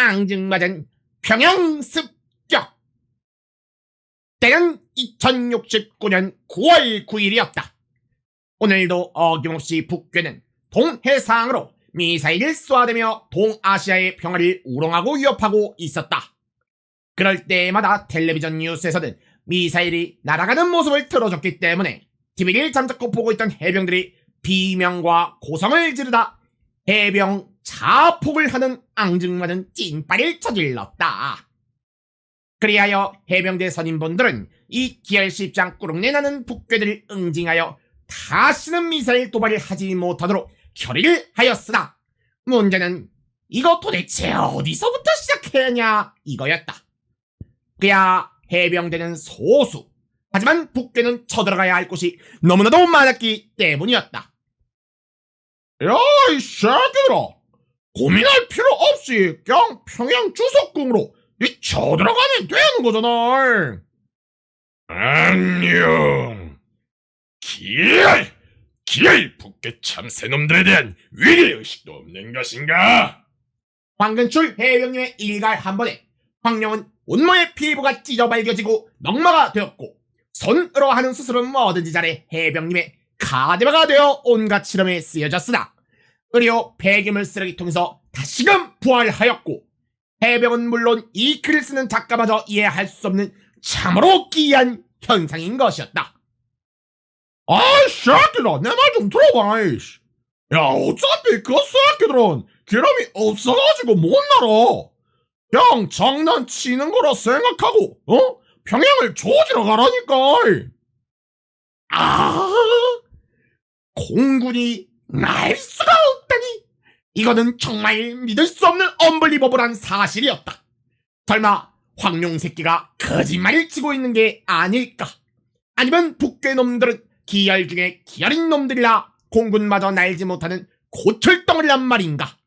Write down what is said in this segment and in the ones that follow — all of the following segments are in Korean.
앙증맞은 평양습격. 때는 2069년 9월 9일이었다. 오늘도 어김없이 북괴는 동해상으로 미사일을 쏘아대며 동아시아의 평화를 우롱하고 위협하고 있었다. 그럴 때마다 텔레비전 뉴스에서는 미사일이 날아가는 모습을 틀어줬기 때문에 TV를 잠자코 보고 있던 해병들이 비명과 고성을 지르다 해병 자폭을 하는 앙증맞은 찐빠를 저질렀다. 그리하여 해병대 선임분들은 이 기열십장 꾸룩내 나는 북괴들을 응징하여 다시는 미사일 도발을 하지 못하도록 결의를 하였으나 문제는 이거 도대체 어디서부터 시작해야 하냐 이거였다. 그야 해병대는 소수, 하지만 북괴는 쳐들어가야 할 곳이 너무나도 많았기 때문이었다. 야, 이 새끼들아! 고민할 필요 없이 그냥 평양 주석궁으로 쳐들어가면 되는 거잖아. 안녕. 기열 북괴 참새놈들에 대한 위기의식도 없는 것인가? 황근출 해병님의 일갈 한 번에 황룡은 온몸의 피부가 찢어 발겨지고 넉마가 되었고, 손으로 하는 수술은 뭐든지 잘해 해병님의 카데바가 되어 온갖 실험에 쓰여졌으나 의료 폐기물 쓰레기통에서 다시금 부활하였고, 해병은 물론 이 글을 쓰는 작가마저 이해할 수 없는 참으로 기이한 현상인 것이었다. 아이 새끼들아, 내 말 좀 들어봐. 이씨. 야, 어차피 그 새끼들은 기름이 없어가지고 못 날아. 그냥 장난치는 거라 생각하고 평양을 조지러 가라니까. 공군이 날 수가 없다니, 이거는 정말 믿을 수 없는 언블리버블한 사실이었다. 설마 황룡 새끼가 거짓말을 치고 있는 게 아닐까? 아니면 북괴 놈들은 기열 중에 기열인 놈들이라 공군마저 날지 못하는 고철덩어리란 말인가?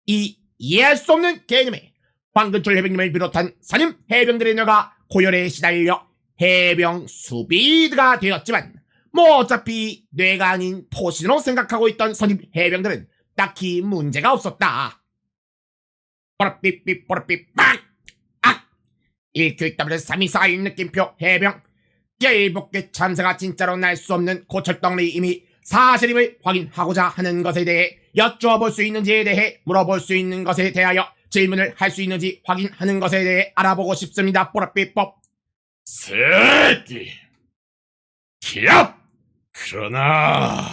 이 이해할 수 없는 개념에 황근출 해병님을 비롯한 선임 해병들의 녀가 고열에 시달려 해병 수비드가 되었지만, 뭐 어차피 뇌가 아닌 포신으로 생각하고 있던 선임 해병들은 딱히 문제가 없었다. 뽀라삐삐 뽀라삐 빡! 악! 1QW324 느낌표 해병 기열북괴 참사가 진짜로 날 수 없는 고철덩어리 이미 사실임을 확인하고자 하는 것에 대해 여쭈어볼 수 있는지에 대해 물어볼 수 있는 것에 대하여 질문을 할 수 있는지 확인하는 것에 대해 알아보고 싶습니다. 뽀라삐법. 새끼. 기합. 그러나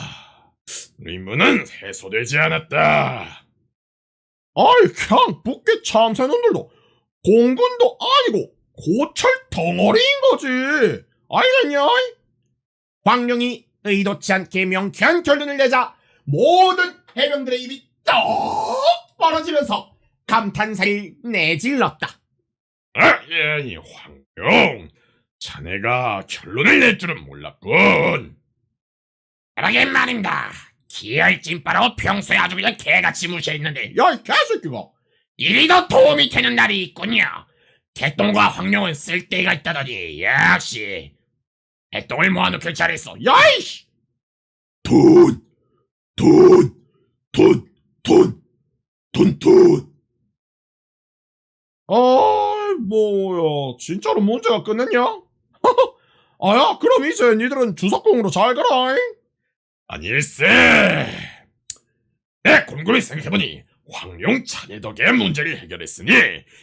의문은 해소되지 않았다. 아이, 그냥 북괴 참새놈들도 공군도 아니고 고철 덩어리인 거지. 알겠냐? 황룡이 의도치 않게 명쾌한 결론을 내자 모든 해병들의 입이 떡 벌어지면서 감탄사를 내질렀다. 아니, 황룡. 자네가 결론을 낼 줄은 몰랐군. 그러게 말입니다. 기열 찐빠로 평소에 아주 그냥 개같이 무시했는데, 야, 이 개새끼가. 이리 더 도움이 되는 날이 있군요. 개똥과 황룡은 쓸데가 있다더니 역시 개똥을 모아놓길 잘했어. 야이씨! 돈. 아이, 뭐야, 진짜로 문제가 끝냈냐? 아야, 그럼 이제 니들은 주석궁으로 잘 가라. 아닐세. 내 곰곰이 생각해보니 황룡 자네 덕에 문제를 해결했으니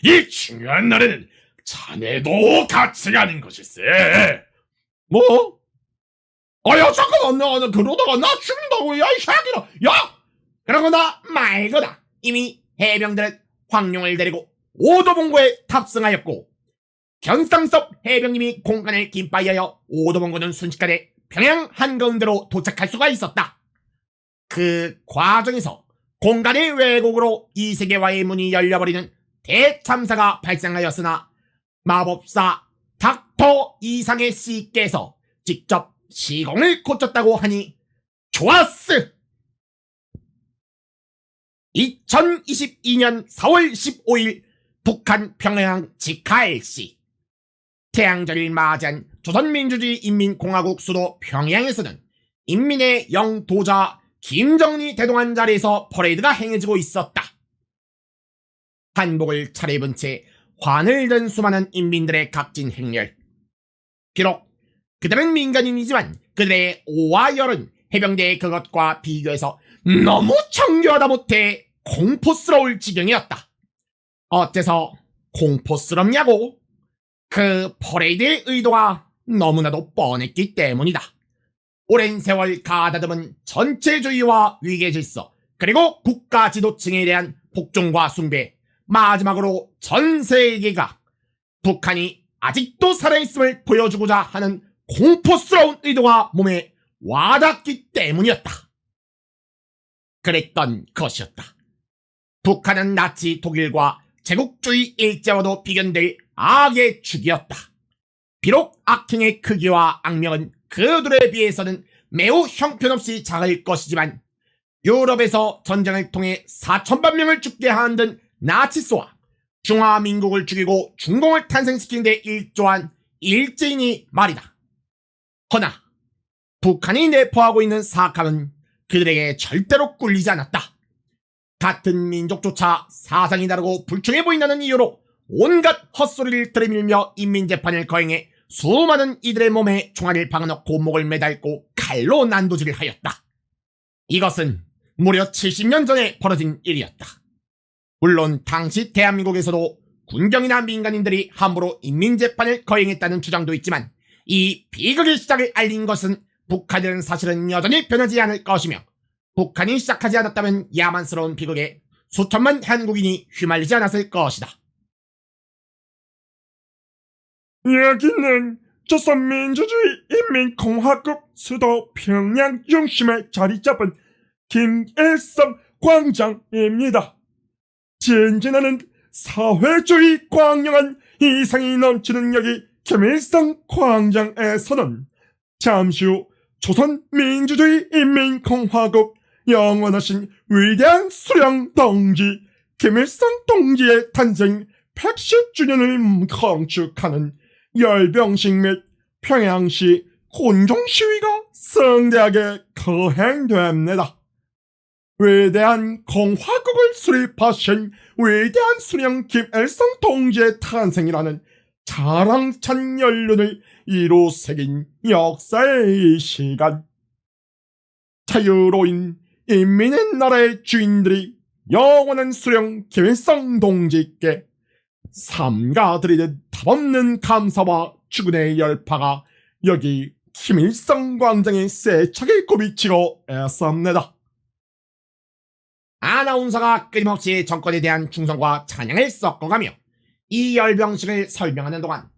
이 중요한 날에는 자네도 같이 가는 것일세. 뭐? 아야, 잠깐만, 나 그러다가 나 죽는다고. 야, 이 새끼라. 야! 그러거나 말거나 이미 해병들은 황룡을 데리고 오도봉고에 탑승하였고, 견상섭 해병님이 공간을 긴바이하여 오도봉고는 순식간에 평양 한가운데로 도착할 수가 있었다. 그 과정에서 공간의 왜곡으로 이 세계와의 문이 열려버리는 대참사가 발생하였으나 마법사 닥터 이상의 씨께서 직접 시공을 고쳤다고 하니 좋았어! 2022년 4월 15일 북한 평양 직하일시, 태양절을 맞이한 조선민주주의 인민공화국 수도 평양에서는 인민의 영도자 김정리 대동한 자리에서 퍼레이드가 행해지고 있었다. 한복을 차려입은 채 환을 든 수많은 인민들의 각진 행렬. 비록 그들은 민간인이지만 그들의 오와 열은 해병대의 그것과 비교해서 너무 정교하다 못해 공포스러울 지경이었다. 어째서 공포스럽냐고? 그 퍼레이드의 의도가 너무나도 뻔했기 때문이다. 오랜 세월 가다듬은 전체주의와 위계질서, 그리고 국가 지도층에 대한 복종과 숭배, 마지막으로 전 세계가 북한이 아직도 살아있음을 보여주고자 하는 공포스러운 의도가 몸에 와닿기 때문이었다. 그랬던 것이었다. 북한은 나치 독일과 제국주의 일제와도 비견될 악의 축이었다. 비록 악행의 크기와 악명은 그들에 비해서는 매우 형편없이 작을 것이지만 유럽에서 전쟁을 통해 4천만 명을 죽게 한든 나치스와 중화민국을 죽이고 중공을 탄생시킨 데 일조한 일제인이 말이다. 허나 북한이 내포하고 있는 사악함은 그들에게 절대로 꿀리지 않았다. 같은 민족조차 사상이 다르고 불충해 보인다는 이유로 온갖 헛소리를 들이밀며 인민재판을 거행해 수많은 이들의 몸에 총알을 박아넣고 목을 매달고 칼로 난도질을 하였다. 이것은 무려 70년 전에 벌어진 일이었다. 물론 당시 대한민국에서도 군경이나 민간인들이 함부로 인민재판을 거행했다는 주장도 있지만 이 비극의 시작을 알린 것은 북한이라는 사실은 여전히 변하지 않을 것이며 북한이 시작하지 않았다면 야만스러운 비극에 수천만 한국인이 휘말리지 않았을 것이다. 여기는 조선민주주의 인민공화국 수도 평양 중심에 자리 잡은 김일성 광장입니다. 진진하는 사회주의 광량한 이상이 넘치는 여기 김일성 광장에서는 잠시 후 조선민주주의 인민공화국 영원하신 위대한 수령 동지 김일성 동지의 탄생 110주년을 건축하는 열병식 및 평양시 군종시위가 성대하게 거행됩니다. 위대한 공화국을 수립하신 위대한 수령 김일성 동지의 탄생이라는 자랑찬 연륜을 이루 새긴 역사의 이 시간, 자유로운 인민의 나라의 주인들이 영원한 수령 김일성 동지께 삼가 드리듯 답없는 감사와 주군의 열파가 여기 김일성 광장에 세차게 굽이치고 있습니다. 아나운서가 끊임없이 정권에 대한 충성과 찬양을 섞어가며 이 열병식을 설명하는 동안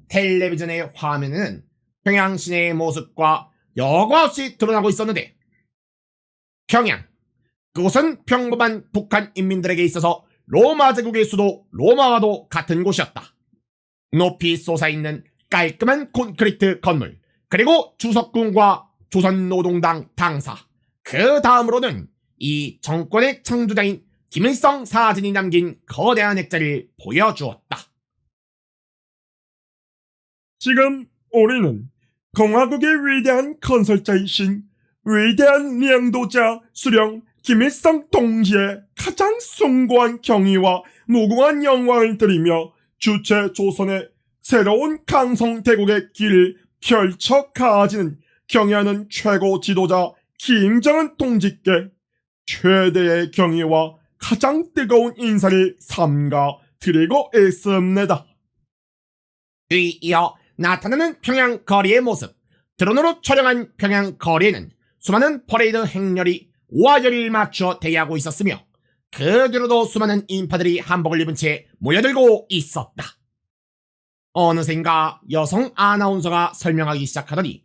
텔레비전의 화면에는 평양 시내의 모습과 여과 없이 드러나고 있었는데, 평양, 그곳은 평범한 북한 인민들에게 있어서 로마 제국의 수도 로마와도 같은 곳이었다. 높이 솟아있는 깔끔한 콘크리트 건물, 그리고 주석궁과 조선노동당 당사, 그 다음으로는 이 정권의 창조자인 김일성 사진이 남긴 거대한 액자를 보여주었다. 지금 우리는 공화국의 위대한 건설자이신 위대한 량도자 수령 김일성 동지의 가장 숭고한 경의와 무궁한 영광을 드리며 주체 조선의 새로운 강성대국의 길을 펼쳐 가지는 경애하는 최고 지도자 김정은 동지께 최대의 경의와 가장 뜨거운 인사를 삼가 드리고 있습니다. 뒤이어 나타나는 평양 거리의 모습, 드론으로 촬영한 평양 거리에는 수많은 퍼레이드 행렬이 오화열을 맞춰 대기하고 있었으며 그 뒤로도 수많은 인파들이 한복을 입은 채 모여들고 있었다. 어느샌가 여성 아나운서가 설명하기 시작하더니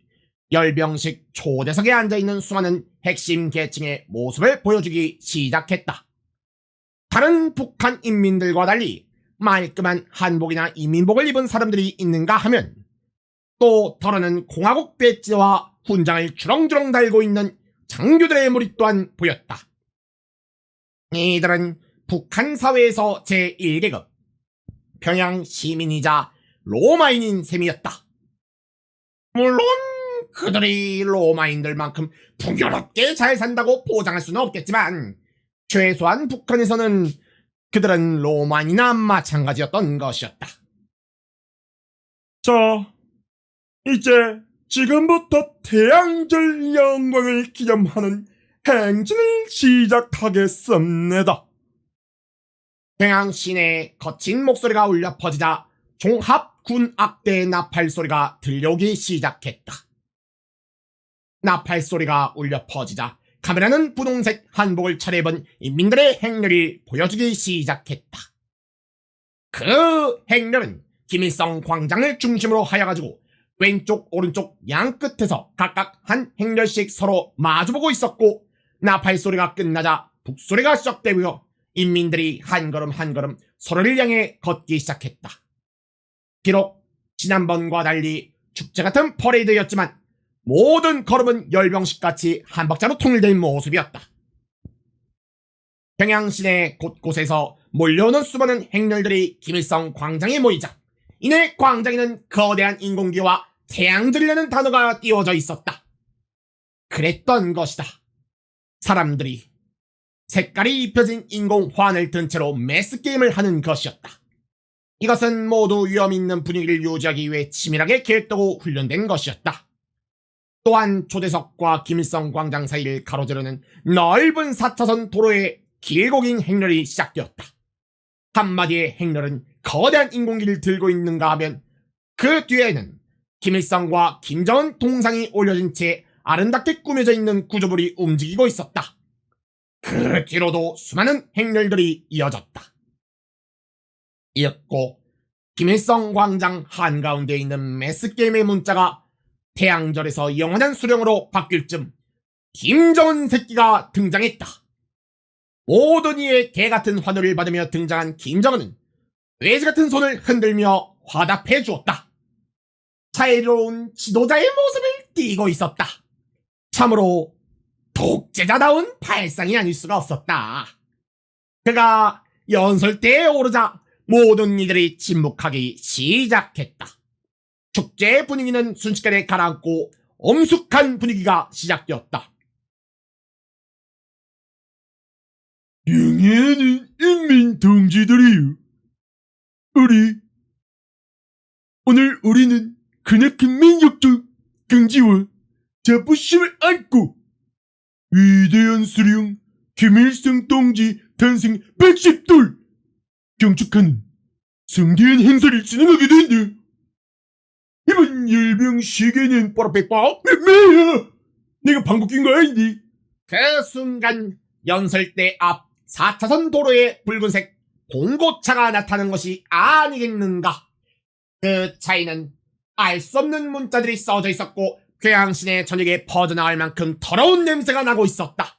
열병식 초대석에 앉아있는 수많은 핵심 계층의 모습을 보여주기 시작했다. 다른 북한 인민들과 달리 말끔한 한복이나 인민복을 입은 사람들이 있는가 하면 또 덜어는 공화국 배지와 훈장을 주렁주렁 달고 있는 장교들의 무리 또한 보였다. 이들은 북한 사회에서 제1계급 평양 시민이자 로마인인 셈이었다. 물론 그들이 로마인들만큼 풍요롭게 잘 산다고 보장할 수는 없겠지만 최소한 북한에서는 그들은 로만이나 마찬가지였던 것이었다. 자, 이제 지금부터 태양절 영광을 기념하는 행진을 시작하겠습니다. 평양 시내에 거친 목소리가 울려 퍼지자 종합군악대의 나팔 소리가 들려오기 시작했다. 나팔 소리가 울려 퍼지자 카메라는 분홍색 한복을 차려입은 인민들의 행렬을 보여주기 시작했다. 그 행렬은 김일성 광장을 중심으로 하여가지고 왼쪽 오른쪽 양 끝에서 각각 한 행렬씩 서로 마주보고 있었고, 나팔 소리가 끝나자 북소리가 시작되고요, 인민들이 한 걸음 한 걸음 서로를 향해 걷기 시작했다. 비록 지난번과 달리 축제 같은 퍼레이드였지만 모든 걸음은 열병식같이 한 박자로 통일된 모습이었다. 평양 시내 곳곳에서 몰려오는 수많은 행렬들이 김일성 광장에 모이자 이내 광장에는 거대한 인공기와 태양절이라는 단어가 띄워져 있었다. 그랬던 것이다. 사람들이 색깔이 입혀진 인공화환을 든 채로 매스게임을 하는 것이었다. 이것은 모두 위험있는 분위기를 유지하기 위해 치밀하게 계획되고 훈련된 것이었다. 또한 초대석과 김일성 광장 사이를 가로지르는 넓은 4차선 도로의 길고 긴 행렬이 시작되었다. 한마디의 행렬은 거대한 인공기를 들고 있는가 하면 그 뒤에는 김일성과 김정은 동상이 올려진 채 아름답게 꾸며져 있는 구조물이 움직이고 있었다. 그 뒤로도 수많은 행렬들이 이어졌다. 이었고 김일성 광장 한가운데에 있는 매스게임의 문자가 태양절에서 영원한 수령으로 바뀔 즈음 김정은 새끼가 등장했다. 모든 이의 개같은 환호를 받으며 등장한 김정은은 돼지같은 손을 흔들며 화답해 주었다. 자애로운 지도자의 모습을 띠고 있었다. 참으로 독재자다운 발상이 아닐 수가 없었다. 그가 연설대에 오르자 모든 이들이 침묵하기 시작했다. 축제의 분위기는 순식간에 가라앉고 엄숙한 분위기가 시작되었다. 영예하는 인민 동지들이요. 오늘 우리는 크나큰 민족적 긍지와 자부심을 안고 위대한 수령 김일성 동지 탄생 110돌 경축하는 성대한 행사를 진행하게 된다. 이번 열병식에는 뽀라빼빠 매야 내가 방귀 낀 거 아닌데. 그 순간 연설대 앞 4차선 도로에 붉은색 봉고차가 나타난 것이 아니겠는가. 그 차이는 알 수 없는 문자들이 써져 있었고 평양 시내 전역에 퍼져나갈 만큼 더러운 냄새가 나고 있었다.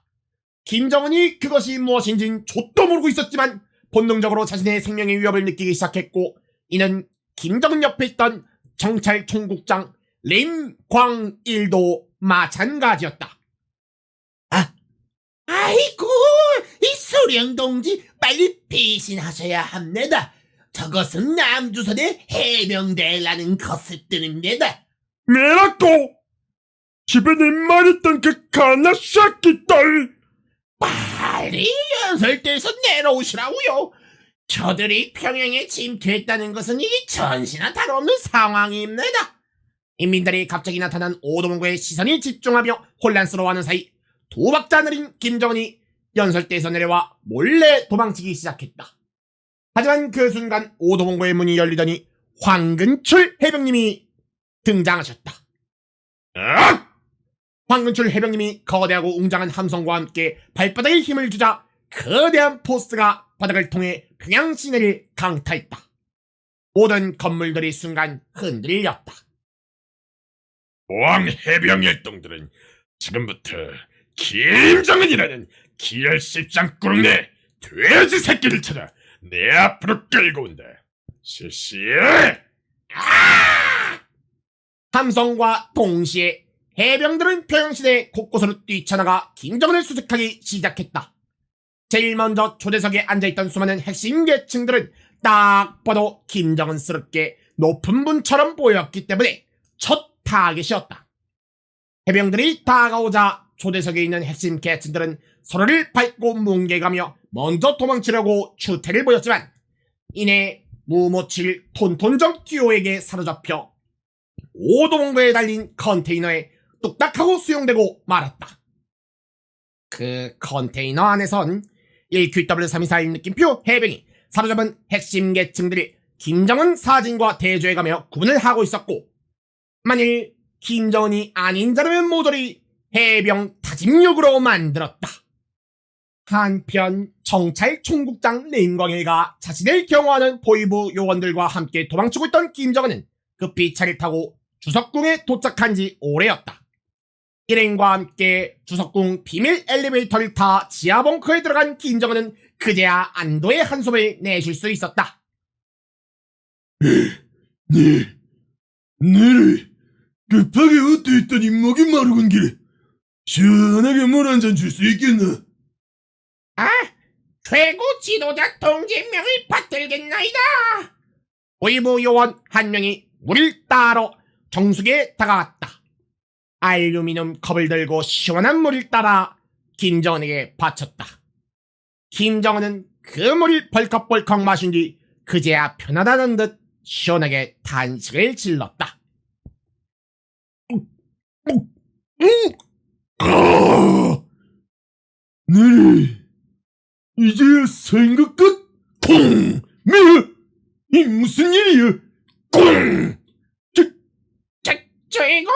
김정은이 그것이 무엇인진 좆도 모르고 있었지만 본능적으로 자신의 생명의 위협을 느끼기 시작했고, 이는 김정은 옆에 있던 정찰 총국장 림광일도 마찬가지였다. 아이고, 이 수령 동지 빨리 배신하셔야 합니다. 저것은 남조선의 해병대라는 것을 뜻입니다. 메라코 집에 내 말했던 그 가나샤키 딸 빨리 연설대에서 내려오시라고요. 저들이 평양에 침투했다는 것은 이 전시나 다름없는 상황입니다. 인민들이 갑자기 나타난 오도문구에 시선이 집중하며 혼란스러워하는 사이 두 박자 느린 김정은이 연설대에서 내려와 몰래 도망치기 시작했다. 하지만 그 순간 오도문구의 문이 열리더니 황근출 해병님이 등장하셨다. 황근출 해병님이 거대하고 웅장한 함성과 함께 발바닥에 힘을 주자 거대한 포스가 바닥을 통해 평양 시내를 강타했다. 모든 건물들이 순간 흔들렸다. 왕 해병 일동들은 지금부터 김정은이라는 기열십장 꾸릉내 돼지 새끼를 찾아 내 앞으로 끌고 온다. 실시. 함성과 동시에 해병들은 평양시내 곳곳으로 뛰쳐나가 김정은을 수색하기 시작했다. 제일 먼저 초대석에 앉아있던 수많은 핵심 계층들은 딱 봐도 김정은스럽게 높은 분처럼 보였기 때문에 첫 타겟이었다. 해병들이 다가오자 초대석에 있는 핵심 계층들은 서로를 밟고 뭉개가며 먼저 도망치려고 추태를 보였지만 이내 무모칠 톤톤정 듀오에게 사로잡혀 오도봉도에 달린 컨테이너에 뚝딱하고 수용되고 말았다. 그 컨테이너 안에선 1QW324 느낌표 해병이 사로잡은 핵심 계층들이 김정은 사진과 대조해가며 구분을 하고 있었고, 만일 김정은이 아닌 자라면 모조리 해병 타집육으로 만들었다. 한편 정찰 총국장 림광일과 자신을 경호하는 보위부 요원들과 함께 도망치고 있던 김정은은 급히 차를 타고 주석궁에 도착한 지 오래였다. 일행과 함께 주석궁 비밀 엘리베이터를 타 지하 벙커에 들어간 김정은은 그제야 안도의 한숨을 내쉴 수 있었다. 내래 급하게 어떠 있더니 목이 마르군 기래. 시원하게 물 한 잔 줄 수 있겠나? 아, 최고 지도자 통제명을 받들겠나이다. 보위부 요원 한 명이 물을 따러 정수기에 다가갔다. 알루미늄 컵을 들고 시원한 물을 따라 김정은에게 바쳤다. 김정은은 그 물을 벌컥벌컥 마신 뒤 그제야 편하다는 듯 시원하게 탄식을 질렀다. 내래 이제야 생각 끝? 콩! 뭐야? 이 무슨 일이야? 콩! 최고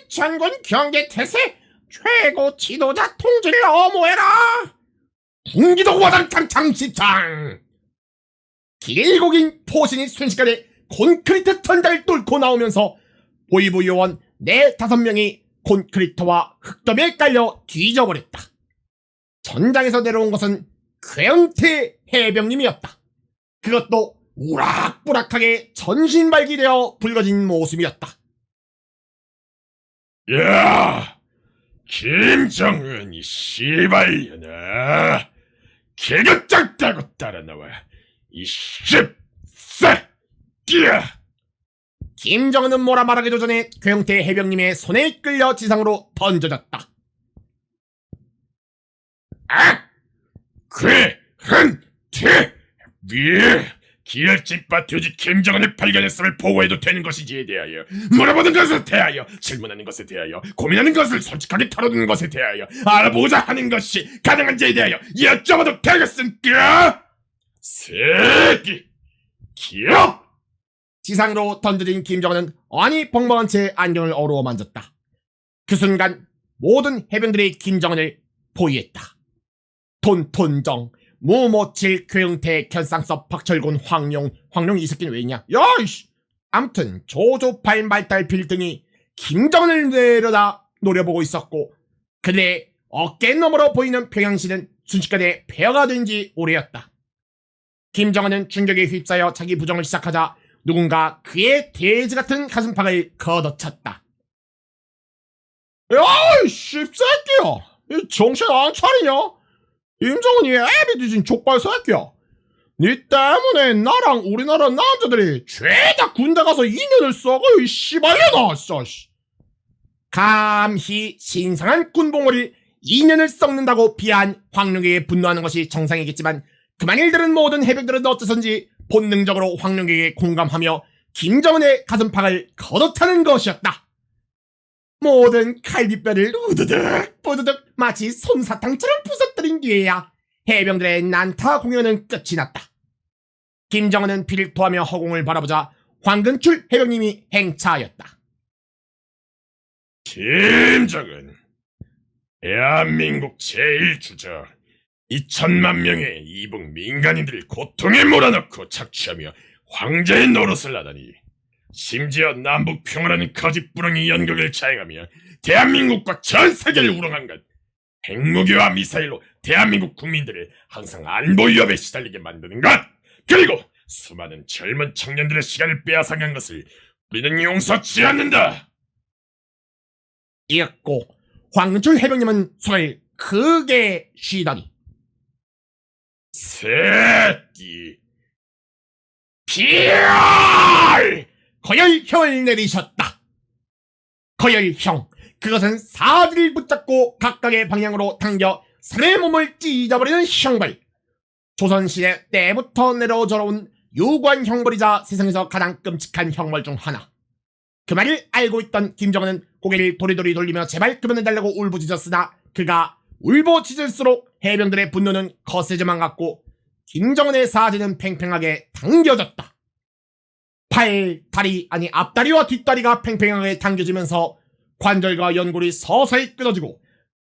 이천군 경계태세 최고 지도자 통제를 엄호해라. 군기도 와장창 장시창! 길고 긴 포신이 순식간에 콘크리트 천장을 뚫고 나오면서 보위부 요원 4-5명이 콘크리트와 흙더미에 깔려 뒤져버렸다. 천장에서 내려온 것은 괴형태 해병님이었다. 그것도 우락부락하게 전신발기되어 붉어진 모습이었다. 야, 김정은이 씨발려나 개격장 따고 따라 나와 이 씹새끼야. 김정은은 뭐라 말하기도 전에 괴형태 해병님의 손에 끌려 지상으로 던져졌다. 아, 괴흥태 기열집바 돼지 김정은을 발견했음을 보고해도 되는 것인지에 대하여 물어보는 것에 대하여 질문하는 것에 대하여 고민하는 것을 솔직하게 털어두는 것에 대하여 알아보고자 하는 것이 가능한지에 대하여 여쭤봐도 되겠습니까? 새끼 기어. 지상으로 던져진 김정은은 어안이 벙벙한 채 안경을 어루어 만졌다. 그 순간 모든 해병들이 김정은을 포위했다. 톤톤정, 무모칠, 괴응태, 견상섭, 박철곤, 황룡 이 새끼는 왜 있냐? 야이씨! 암튼 조조팔 말달 빌등이 김정은을 내려다 노려보고 있었고, 그들의 어깨 너머로 보이는 평양시는 순식간에 폐허가 된 지 오래였다. 김정은은 충격에 휩싸여 자기 부정을 시작하자 누군가 그의 돼지 같은 가슴팍을 걷어찼다. 야이 씹새끼야! 정신 안 차리냐? 김정은이 애비 뒤진 족발 새끼야. 니 때문에 나랑 우리나라 남자들이 죄다 군대 가서 2년을 썩어요 이 씨발려나. 감히 신성한 군복무를 2년을 썩는다고 비하한 황룡에게 분노하는 것이 정상이겠지만, 그만 일들은 모든 해병들은 어째선지 본능적으로 황룡에게 공감하며 김정은의 가슴팍을 걷어차는 것이었다. 모든 갈비뼈를 우드득 뿌드득 마치 솜사탕처럼 부서뜨린 뒤에야 해병들의 난타 공연은 끝이 났다. 김정은은 피를 토하며 허공을 바라보자 황근출 해병님이 행차하였다. 김정은, 대한민국 제1주자 2천만 명의 이북 민간인들을 고통에 몰아넣고 착취하며 황제의 노릇을 하다니, 심지어 남북 평화라는 거짓부렁이 연극을 자행하며 대한민국과 전 세계를 우롱한 것, 핵무기와 미사일로 대한민국 국민들을 항상 안보 위협에 시달리게 만드는 것, 그리고 수많은 젊은 청년들의 시간을 빼앗아간 것을 우리는 용서치 않는다. 이었고 황근출 해병님은 손을 크게 쉬더니, 새끼 비열! 거열형을 내리셨다. 거열형, 그것은 사지를 붙잡고 각각의 방향으로 당겨 사람의 몸을 찢어버리는 형벌. 조선시대 때부터 내려져온 유관 형벌이자 세상에서 가장 끔찍한 형벌 중 하나. 그 말을 알고 있던 김정은은 고개를 도리도리 돌리며 제발 그만해달라고 울부짖었으나 그가 울부짖을수록 해병들의 분노는 거세져만 갔고 김정은의 사지는 팽팽하게 당겨졌다. 팔, 다리, 아니 앞다리와 뒷다리가 팽팽하게 당겨지면서 관절과 연골이 서서히 끊어지고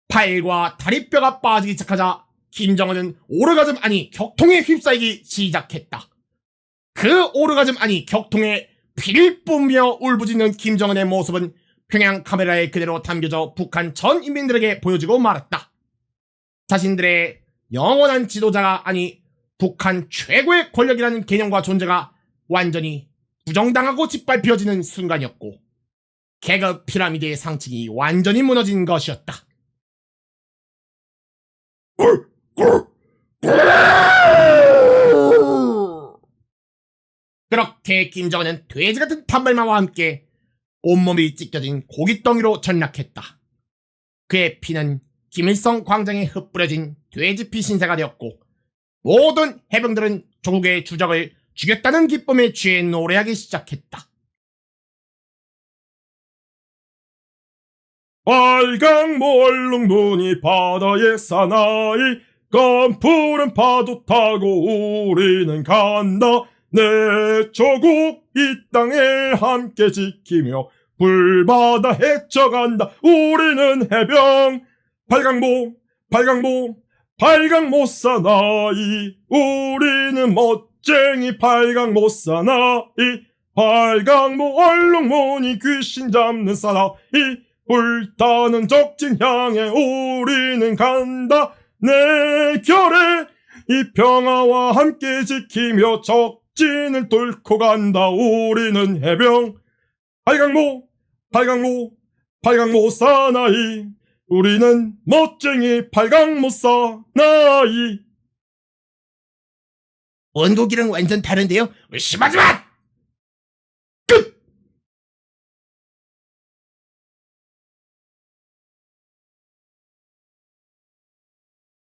팔과 다리뼈가 빠지기 시작하자 김정은은 오르가즘 아니 격통에 휩싸이기 시작했다. 그 오르가즘 아니 격통에 피를 뿜으며 울부짖는 김정은의 모습은 평양 카메라에 그대로 담겨져 북한 전 인민들에게 보여지고 말았다. 자신들의 영원한 지도자가 아니 북한 최고의 권력이라는 개념과 존재가 완전히 부정당하고 짓밟혀지는 순간이었고 계급 피라미드의 상층이 완전히 무너진 것이었다. 그렇게 김정은은 돼지 같은 단발마와 함께 온몸이 찢겨진 고깃덩이로 전락했다. 그의 피는 김일성 광장에 흩뿌려진 돼지피 신세가 되었고 모든 해병들은 조국의 주적을 죽였다는 기쁨에 취해 노래하기 시작했다. 빨강모 얼룩무늬 바다의 사나이 깜푸른 파도 타고 우리는 간다. 내 조국 이 땅에 함께 지키며 불바다 헤쳐간다. 우리는 해병 팔강모 사나이. 우리는 멋쟁이 팔강모 사나이. 팔강모 얼룩무늬 귀신 잡는 사나이. 불타는 적진 향해 우리는 간다. 내 결에 이 평화와 함께 지키며 적진을 뚫고 간다. 우리는 해병 팔강모 사나이. 우리는 멋쟁이 팔강모 사나이. 원곡이랑 완전 다른데요? 의심하지 마!